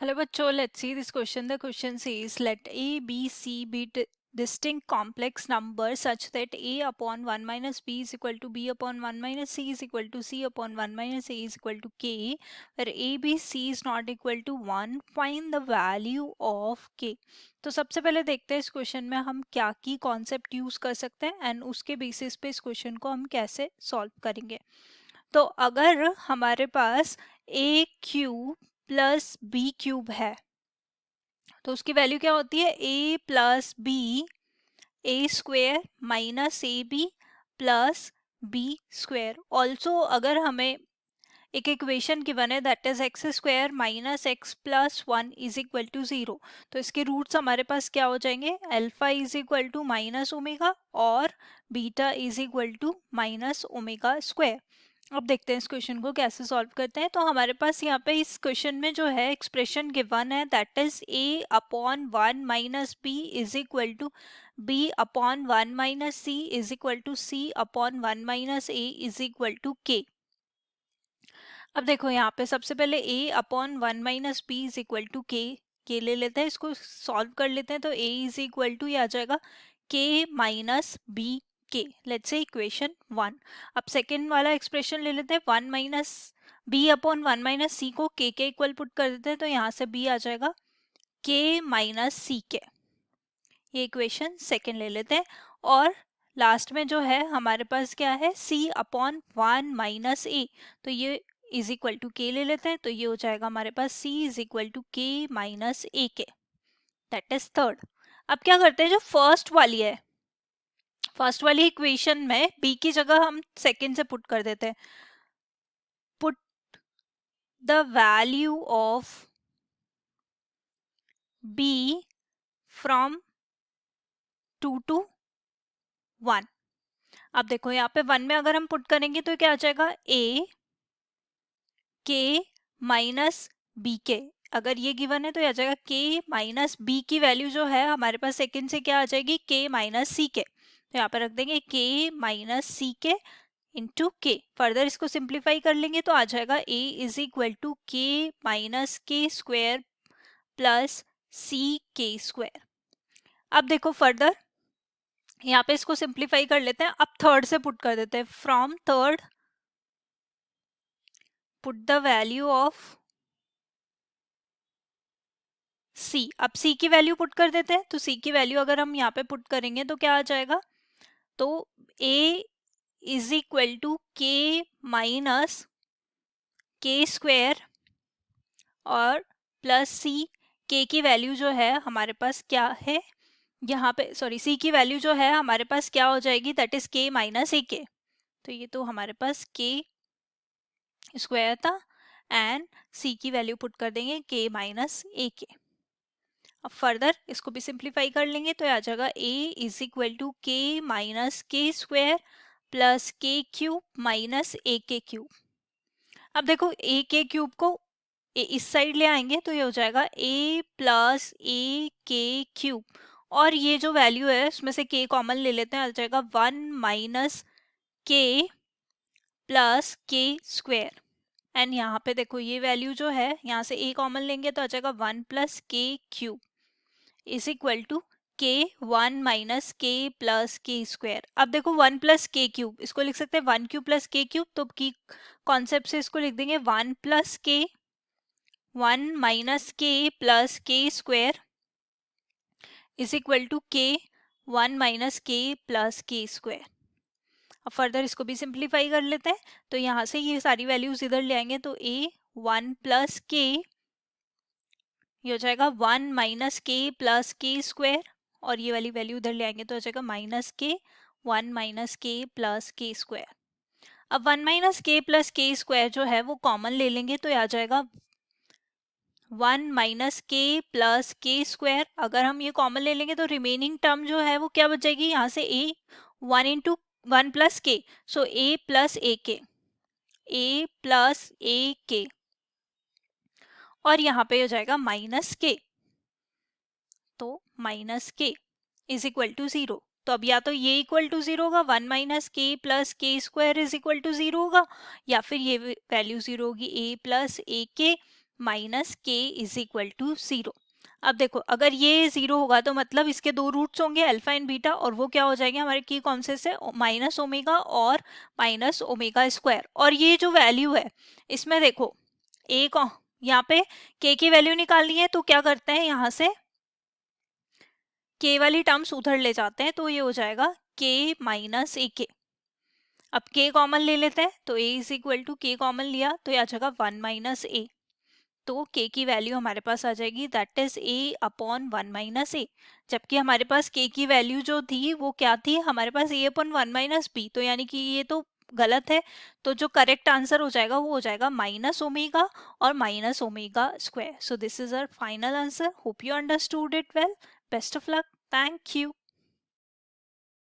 Hello bachcho, let's see this question. The question says let a, b, c be distinct complex numbers such that a upon 1 minus b is equal to b upon 1 minus c is equal to c upon 1 minus a is equal to k, where a, b, c is not equal to 1. Find the value of k. तो सबसे पहले देखते हैं इस question में हम क्या की कॉन्सेप्ट यूज कर सकते हैं एंड उसके बेसिस पे इस क्वेश्चन को हम कैसे सॉल्व करेंगे. तो अगर हमारे पास a cube plus b cube है तो उसकी वैल्यू क्या होती है a plus b a square minus a b plus b square. Also अगर हमें एक इक्वेशन गिवन है that is x square minus x plus 1 is equal to 0, तो इसके रूट्स हमारे पास क्या हो जाएंगे alpha is equal to minus omega और beta is equal to minus omega square. अब देखते हैं इस क्वेश्चन को कैसे सॉल्व करते हैं. तो हमारे पास यहाँ पे इस क्वेश्चन में जो है एक्सप्रेशन गिवन है that is A upon 1 minus B is equal to B upon 1 minus C is equal to C upon 1 minus A is equal to K. अब देखो यहाँ पे सबसे पहले a upon 1 minus B is equal to K ले लेते हैं, इसको सॉल्व कर लेते हैं. तो a इज इक्वल टू ये आ जाएगा k माइनस बी के. Let's say equation 1. अब सेकेंड वाला एक्सप्रेशन ले लेते हैं 1 माइनस बी अपॉन 1 माइनस सी को k के इक्वल पुट कर देते हैं. तो यहाँ से b आ जाएगा k माइनस सी के. ये इक्वेशन सेकेंड ले लेते हैं. और लास्ट में जो है हमारे पास क्या है c अपॉन 1 माइनस ए, तो ये इज इक्वल टू के ले लेते हैं. तो ये हो जाएगा हमारे पास c इज इक्वल टू के माइनस ए के. That is third. अब क्या करते हैं जो फर्स्ट वाली है, फर्स्ट वाली इक्वेशन में b की जगह हम सेकेंड से पुट कर देते हैं. Put the value of b from 2 to 1. अब देखो यहाँ पे 1 में अगर हम पुट करेंगे तो क्या आ जाएगा a के माइनस बी के. अगर ये गिवन है तो आ जाएगा k माइनस बी की वैल्यू जो है हमारे पास सेकेंड से क्या आ जाएगी k माइनस सी के. तो यहाँ पर रख देंगे k माइनस सी के इंटू के. फर्दर इसको सिंप्लीफाई कर लेंगे तो आ जाएगा a इज इक्वल टू के माइनस के स्क्वायर प्लस सी के स्क्वायर. अब देखो फर्दर यहाँ पे इसको सिंप्लीफाई कर लेते हैं. अब थर्ड से पुट कर देते हैं. From third put the value of c. अब c की वैल्यू पुट कर देते हैं. तो c की वैल्यू अगर हम यहाँ पे पुट करेंगे तो क्या आ जाएगा, तो a इज इक्वल टू के माइनस के स्क्वायर और प्लस सी. के की वैल्यू जो है हमारे पास क्या है यहाँ पे, सॉरी सी की वैल्यू जो है हमारे पास क्या हो जाएगी दैट इज के माइनस ए के. तो ये तो हमारे पास के स्क्वायर था एंड सी की वैल्यू पुट कर देंगे के माइनस ए के. अब फर्दर इसको भी सिंप्लीफाई कर लेंगे तो आ जाएगा a इज इक्वल टू के माइनस के स्क्वायर प्लस के क्यूब माइनस ए के क्यूब. अब देखो a के क्यूब को इस साइड ले आएंगे तो ये हो जाएगा a प्लस ए के क्यूब. और ये जो वैल्यू है उसमें से k कॉमन ले लेते हैं, आ जाएगा 1 माइनस के प्लस के स्क्वायर. एंड यहाँ पे देखो ये वैल्यू जो है यहाँ से a कॉमन लेंगे तो आ जाएगा 1 प्लस के क्यूब इज इक्वल टू के 1 माइनस के प्लस के स्क्वायर. अब देखो 1 प्लस के क्यूब इसको लिख सकते हैं 1 क्यूब प्लस के क्यूब. तो की कॉन्सेप्ट से इसको लिख देंगे 1 प्लस के 1 माइनस के प्लस के स्क्वायर इज इक्वल टू के 1 माइनस के प्लस के स्क्वायर. अब फर्दर इसको भी सिंप्लीफाई कर लेते हैं. तो यहाँ से ये सारी वैल्यूज इधर ले आएंगे तो a 1 प्लस के ये हो जाएगा 1 माइनस के प्लस के स्क्वायर और ये वाली वैल्यू उधर ले आएंगे तो हो जाएगा माइनस के 1 माइनस के प्लस के स्क्वायर. अब 1 माइनस के प्लस के स्क्वायर जो है वो कॉमन ले लेंगे तो आ जाएगा 1 माइनस के प्लस के स्क्वायर. अगर हम ये कॉमन ले लेंगे तो रिमेनिंग टर्म जो है वो क्या बच जाएगी यहाँ से a 1 इंटू 1 प्लस के, सो a प्लस ए के, a प्लस ए के और यहाँ पे हो जाएगा माइनस के. तो माइनस के इज इक्वल टू 0. तो अब या तो ये इक्वल टू 0 होगा 1 माइनस के प्लस के स्क्वायर इज इक्वल टू 0 होगा, या फिर ये वैल्यू 0 होगी a प्लस ए के माइनस के इज इक्वल टू 0। अब देखो अगर ये 0 होगा तो मतलब इसके दो रूट्स होंगे अल्फा एंड बीटा, और वो क्या हो जाएंगे हमारे की कौन से माइनस ओमेगा और माइनस ओमेगा स्क्वायर। और ये जो वैल्यू है इसमें देखो एक यहाँ पे के की वैल्यू निकालनी है, तो क्या करते हैं यहाँ से के वाली टर्म्स उधर ले जाते हैं, तो ये हो जाएगा के माइनस ए के। अब के कॉमन ले लेते हैं, तो ए इज इक्वल टू के कॉमन लिया तो ये आ जाएगा 1 माइनस ए। तो k की वैल्यू हमारे पास आ जाएगी that is a upon 1 minus a. जबकि हमारे पास k की वैल्यू जो थी वो क्या थी, हमारे पास a अपॉन 1 माइनस बी, तो यानी कि ये तो गलत है। तो जो करेक्ट आंसर हो जाएगा वो हो जाएगा माइनस ओमेगा और minus omega square. So this is our final answer. Hope you understood it well. Best of luck. Thank you.